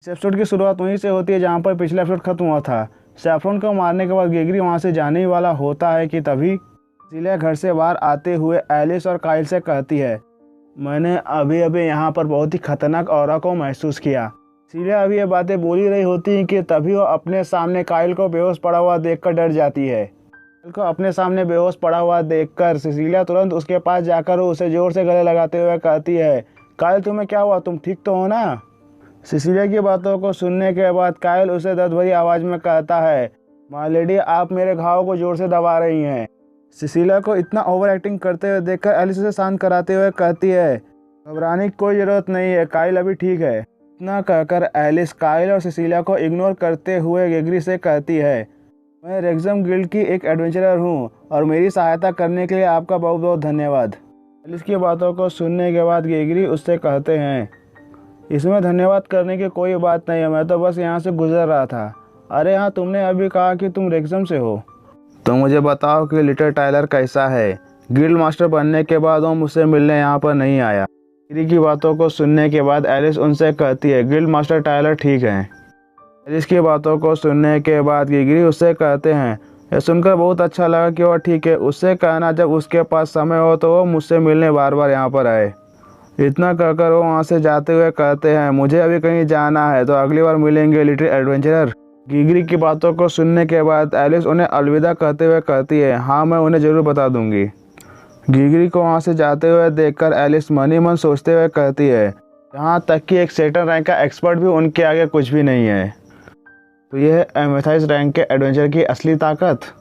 इस एपिसोड की शुरुआत वहीं से होती है जहाँ पर पिछला एपिसोड खत्म हुआ था। सैफरन को मारने के बाद गेगरी वहाँ से जाने ही वाला होता है कि तभी सिसिलिया घर से बाहर आते हुए एलिस और काइल से कहती है, मैंने अभी अभी यहाँ पर बहुत ही खतरनाक ऑरा को महसूस किया। सिसिलिया अभी ये बातें बोल ही रही होती हैं कि तभी वो अपने सामने काइल को बेहोश पड़ा हुआ देखकर डर जाती है। काइल को अपने सामने बेहोश पड़ा हुआ देखकर सिसिलिया तुरंत उसके पास जाकर उसे जोर से गले लगाते हुए कहती है, काइल तुम्हें क्या हुआ, तुम ठीक तो हो ना। सिसिलिया की बातों को सुनने के बाद काइल उसे दर्द भरी आवाज़ में कहता है, माय लेडी आप मेरे घाव को जोर से दबा रही हैं। सिसिलिया को इतना ओवर एक्टिंग करते हुए देखकर एलिस उसे शांत कराते हुए कहती है, घबराने की कोई ज़रूरत नहीं है, काइल अभी ठीक है। इतना कहकर एलिस काइल और सिसिलिया को इग्नोर करते हुए गेगरी से कहती है, मैं रेक्सम गिल्ड की एक एडवेंचरर हूँ और मेरी सहायता करने के लिए आपका बहुत बहुत धन्यवाद। एलिस की बातों को सुनने के बाद गेगरी उससे कहते हैं, इसमें धन्यवाद करने की कोई बात नहीं है, मैं तो बस यहाँ से गुजर रहा था। अरे हाँ, तुमने अभी कहा कि तुम रेक्सम से हो, तो मुझे बताओ कि लिटिल टाइलर कैसा है। गिल्ड मास्टर बनने के बाद वो मुझसे मिलने यहाँ पर नहीं आया। गेगरी की बातों को सुनने के बाद एलिस उनसे कहती है, गिल्ड मास्टर टाइलर ठीक है। एलिस की बातों को सुनने के बाद गेगरी उससे कहते हैं, यह सुनकर बहुत अच्छा लगा कि वह ठीक है। उससे कहना जब उसके पास समय हो तो वो मुझसे मिलने बार बार यहाँ पर आए। इतना कहकर वो वहाँ से जाते हुए कहते हैं, मुझे अभी कहीं जाना है, तो अगली बार मिलेंगे लिटिल एडवेंचरर। गेगरी की बातों को सुनने के बाद एलिस उन्हें अलविदा कहते हुए कहती है, हाँ मैं उन्हें ज़रूर बता दूंगी। गेगरी को वहाँ से जाते हुए देखकर एलिस मन ही मन सोचते हुए कहती है, यहाँ तक कि एक सेकंड रैंक का एक्सपर्ट भी उनके आगे कुछ भी नहीं है। तो यह है एमेथाइस रैंक के एडवेंचर की असली ताकत।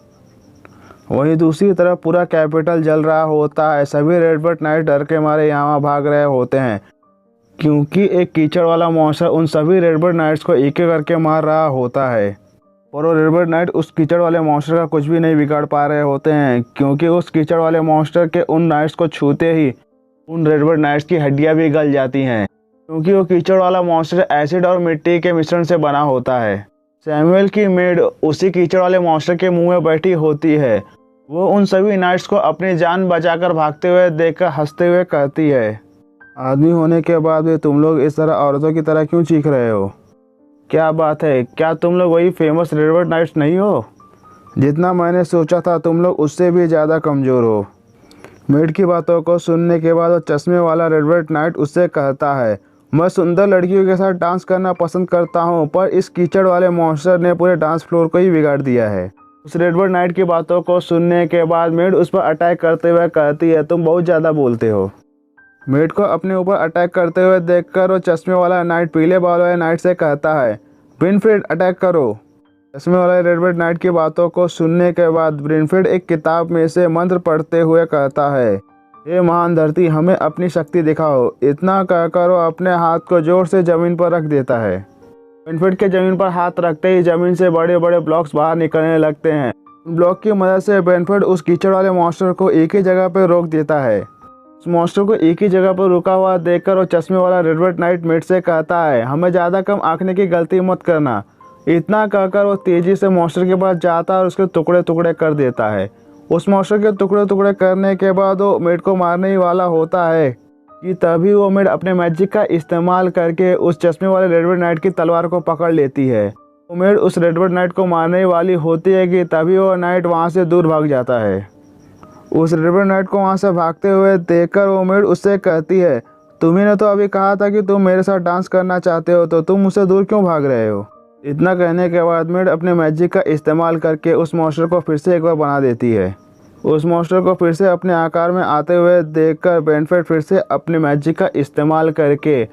वहीं दूसरी तरफ पूरा कैपिटल जल रहा होता है। सभी रेडबर्ड नाइट डर के मारे यहाँ भाग रहे होते हैं, क्योंकि एक कीचड़ वाला मॉन्स्टर उन सभी रेडबर्ड नाइट्स को एक एक करके मार रहा होता है। और वो रेडबर्ड नाइट उस कीचड़ वाले मॉन्स्टर का कुछ भी नहीं बिगाड़ पा रहे होते हैं, क्योंकि उस कीचड़ वाले मॉन्स्टर के उन नाइट्स को छूते ही उन रेडबर्ड नाइट्स की हड्डियाँ भी गल जाती हैं, क्योंकि वो कीचड़ वाला मॉन्स्टर एसिड और मिट्टी के मिश्रण से बना होता है। सैमुअल की मेड उसी कीचड़ वाले मॉन्स्टर के मुँह में बैठी होती है। वो उन सभी नाइट्स को अपनी जान बचाकर भागते हुए देखकर हंसते हुए कहती है, आदमी होने के बाद भी तुम लोग इस तरह औरतों की तरह क्यों चीख रहे हो? क्या बात है, क्या तुम लोग वही फेमस रेडबर्ड नाइट्स नहीं हो? जितना मैंने सोचा था तुम लोग उससे भी ज़्यादा कमज़ोर हो। मेड की बातों को सुनने के बाद वो चश्मे वाला रेडबर्ड नाइट उससे कहता है, मैं सुंदर लड़कियों के साथ डांस करना पसंद करता हूँ, पर इस कीचड़ वाले मॉन्स्टर ने पूरे डांस फ्लोर को ही बिगाड़ दिया है। उस रेडबर्ड नाइट की बातों को सुनने के बाद मेड उस पर अटैक करते हुए कहती है, तुम बहुत ज़्यादा बोलते हो। मेड को अपने ऊपर अटैक करते हुए देखकर वो चश्मे वाला नाइट पीले बाल वाले नाइट से कहता है, विनफ्रेड अटैक करो। चश्मे वाले रेडबर्ड नाइट की बातों को सुनने के बाद विनफ्रेड एक किताब में से मंत्र पढ़ते हुए कहता है, हे महान धरती, हमें अपनी शक्ति दिखाओ। इतना कहकर वो अपने हाथ को जोर से ज़मीन पर रख देता है। विनफ्रेड के ज़मीन पर हाथ रखते ही ज़मीन से बड़े बड़े ब्लॉक्स बाहर निकलने लगते हैं। उन ब्लॉक की मदद से विनफ्रेड उस कीचड़ वाले मॉन्स्टर को एक ही जगह पर रोक देता है। उस मॉन्स्टर को एक ही जगह पर रुका हुआ देखकर वो चश्मे वाला रेडबर्ड नाइट मेड से कहता है, हमें ज़्यादा कम आंकने की गलती मत करना। इतना कहकर वो तेज़ी से मॉन्स्टर के पास जाता है और उसके टुकड़े टुकड़े कर देता है। उस मॉन्स्टर के टुकड़े टुकड़े करने के बाद वो मेड को मारने ही वाला होता है कि तभी वो मेड अपने मैजिक का इस्तेमाल करके उस चश्मे वाले रेडबर्ड नाइट की तलवार को पकड़ लेती है। वो मेड उस रेडबर्ड नाइट को मारने वाली होती है कि तभी वो नाइट वहाँ से दूर भाग जाता है। उस रेडबर्ड नाइट को वहाँ से भागते हुए देखकर वो मेड उससे कहती है, तुम्ही ने तो अभी कहा था कि तुम मेरे साथ डांस करना चाहते हो, तो तुम मुझसे दूर क्यों भाग रहे हो? इतना कहने के बाद मेड अपने मैजिक का इस्तेमाल करके उस मॉन्स्टर को फिर से एक बार बना देती है। उस मॉन्स्टर को फिर से अपने आकार में आते हुए देखकर विनफ्रेड फिर से अपने मैजिक का इस्तेमाल करके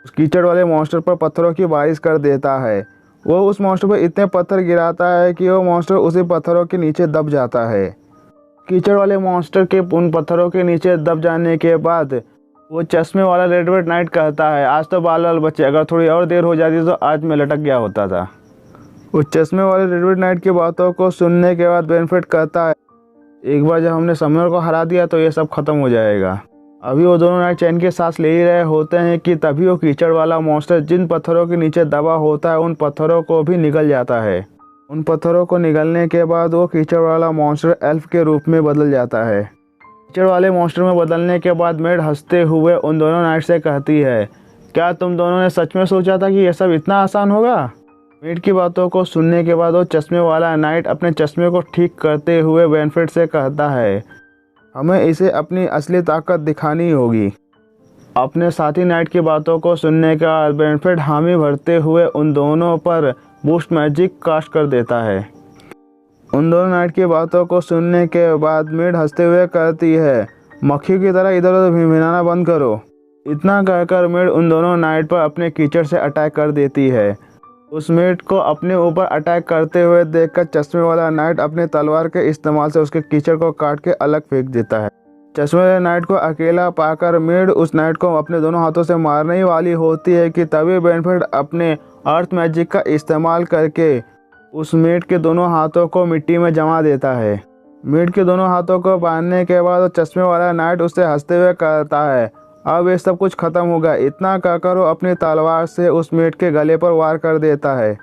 उस कीचड़ वाले मॉन्स्टर पर पत्थरों की बारिश कर देता है। वो उस मॉन्स्टर पर इतने पत्थर गिराता है कि वो मॉन्स्टर उसी पत्थरों के नीचे दब जाता है। कीचड़ वाले मॉन्स्टर के उन पत्थरों के नीचे दब जाने के बाद वो चश्मे वाला रेडबर्ड नाइट कहता है, आज तो बाल बाल बचे, अगर थोड़ी और देर हो जाती तो आज मैं लटक गया होता था। उस चश्मे वाले रेडबर्ड नाइट की बातों को सुनने के बाद विनफ्रेड कहता है, एक बार जब हमने समर को हरा दिया तो ये सब खत्म हो जाएगा। अभी वो दोनों नाइट चैन के सांस ले ही रहे होते हैं कि तभी वो कीचड़ वाला मॉन्स्टर जिन पत्थरों के नीचे दबा होता है उन पत्थरों को भी निगल जाता है। उन पत्थरों को निगलने के बाद वो कीचड़ वाला मॉन्स्टर एल्फ के रूप में बदल जाता है। कीचड़ वाले मॉन्स्टर में बदलने के बाद मेड हंसते हुए उन दोनों नाइट से कहती है क्या तुम दोनों ने सच में सोचा था कि यह सब इतना आसान होगा? मीट की बातों को सुनने के बाद वो चश्मे वाला नाइट अपने चश्मे को ठीक करते हुए बेनिफिट से कहता है, हमें इसे अपनी असली ताकत दिखानी होगी। अपने साथी नाइट की बातों को सुनने के बाद बेनिफिट हामी भरते हुए उन दोनों पर बूस्ट मैजिक कास्ट कर देता है। उन दोनों नाइट की बातों को सुनने के बाद मीट हंसते हुए कहती है, मक्खी की तरह इधर उधर भिनभिनाना बंद करो। इतना कहकर मीट उन दोनों नाइट पर अपने कीचड़ से अटैक कर देती है। उस मीट को अपने ऊपर अटैक करते हुए देखकर चश्मे वाला नाइट अपने तलवार के इस्तेमाल से उसके कीचड़ को काट के अलग फेंक देता है। चश्मे वाले नाइट को अकेला पाकर मीट उस नाइट को अपने दोनों हाथों से मारने ही वाली होती है कि तभी बेनिफिट अपने अर्थ मैजिक का इस्तेमाल करके उस मीट के दोनों हाथों को मिट्टी में जमा देता है। मीट के दोनों हाथों को बांधने के बाद चश्मे वाला नाइट उससे हंसते हुए कहता है, अब ये सब कुछ खत्म होगा। इतना कहकर वो अपनी तलवार से उस मीट के गले पर वार कर देता है।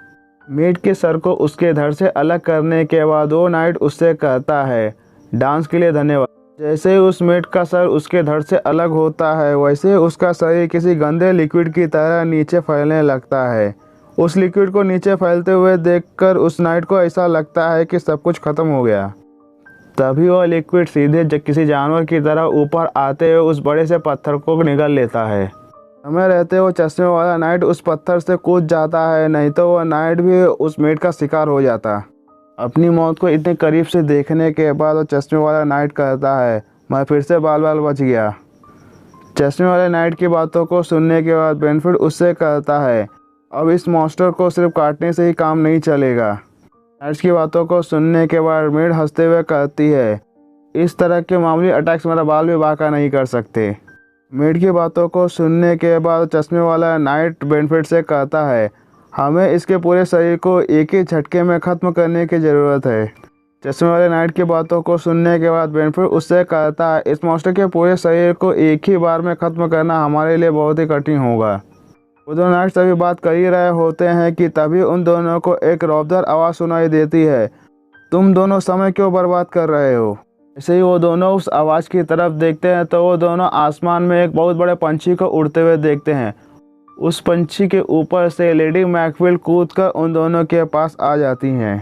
मीट के सर को उसके धड़ से अलग करने के बाद वो नाइट उससे कहता है, डांस के लिए धन्यवाद। जैसे ही उस मीट का सर उसके धड़ से अलग होता है वैसे उसका शरीर किसी गंदे लिक्विड की तरह नीचे फैलने लगता है। उस लिक्विड को नीचे फैलते हुए देखकर उस नाइट को ऐसा लगता है कि सब कुछ खत्म हो गया। तभी वह लिक्विड सीधे किसी जानवर की तरह ऊपर आते हुए उस बड़े से पत्थर को निगल लेता है। समय रहते वो चश्मे वाला नाइट उस पत्थर से कूद जाता है, नहीं तो वह नाइट भी उस मीट का शिकार हो जाता। अपनी मौत को इतने करीब से देखने के बाद वो चश्मे वाला नाइट कहता है, मैं फिर से बाल बाल बच गया। चश्मे वाले नाइट की बातों को सुनने के बाद बेनिफिट उससे कहता है, अब इस मॉन्स्टर को सिर्फ काटने से ही काम नहीं चलेगा। नाइट्स की बातों को सुनने के बाद मीट हंसते हुए कहती है, इस तरह के मामूली अटैक्स मेरा बाल भी बांका नहीं कर सकते। मीट की बातों को सुनने के बाद चश्मे वाला नाइट बेनिफिट से कहता है, हमें इसके पूरे शरीर को एक ही झटके में ख़त्म करने की ज़रूरत है। चश्मे वाले नाइट की बातों को सुनने के बाद बेनिफिट उससे कहता है, इस मॉन्स्टर के पूरे शरीर को एक ही बार में ख़त्म करना हमारे लिए बहुत ही कठिन होगा। वो दोनों नाइट्स अभी बात कर ही रहे होते हैं कि तभी उन दोनों को एक रौबदार आवाज़ सुनाई देती है, तुम दोनों समय क्यों बर्बाद कर रहे हो। ऐसे ही वो दोनों उस आवाज़ की तरफ देखते हैं तो वो दोनों आसमान में एक बहुत बड़े पंछी को उड़ते हुए देखते हैं। उस पंछी के ऊपर से लेडी मैकफील्ड कूदकर उन दोनों के पास आ जाती हैं।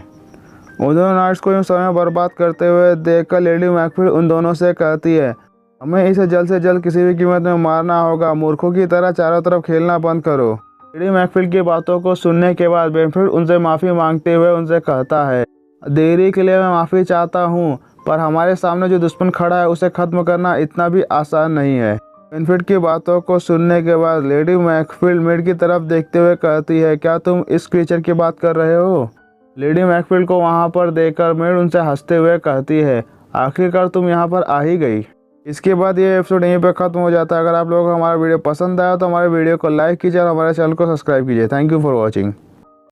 उन दोनों नाइट्स को यूँ समय बर्बाद करते हुए देखकर लेडी मैकफील्ड उन दोनों से कहती है, हमें इसे जल्द से जल्द किसी भी कीमत में मारना होगा। मूर्खों की तरह चारों तरफ खेलना बंद करो। लेडी मैकफील्ड की बातों को सुनने के बाद बेनिफिट उनसे माफ़ी मांगते हुए उनसे कहता है, देरी के लिए मैं माफ़ी चाहता हूँ, पर हमारे सामने जो दुश्मन खड़ा है उसे ख़त्म करना इतना भी आसान नहीं है। बेनिफिट की बातों को सुनने के बाद लेडी मैकफील्ड मीट की तरफ देखते हुए कहती है, क्या तुम इस क्रीचर की बात कर रहे हो? लेडी मैकफील्ड को वहाँ पर देखकर मीट उनसे हंसते हुए कहती है, आखिरकार तुम यहाँ पर आ ही गई। इसके बाद ये एपिसोड यहीं पर ख़त्म हो जाता है। अगर आप लोगों को हमारा वीडियो पसंद आया तो हमारे वीडियो को लाइक कीजिए और हमारे चैनल को सब्सक्राइब कीजिए। Thank you for watching.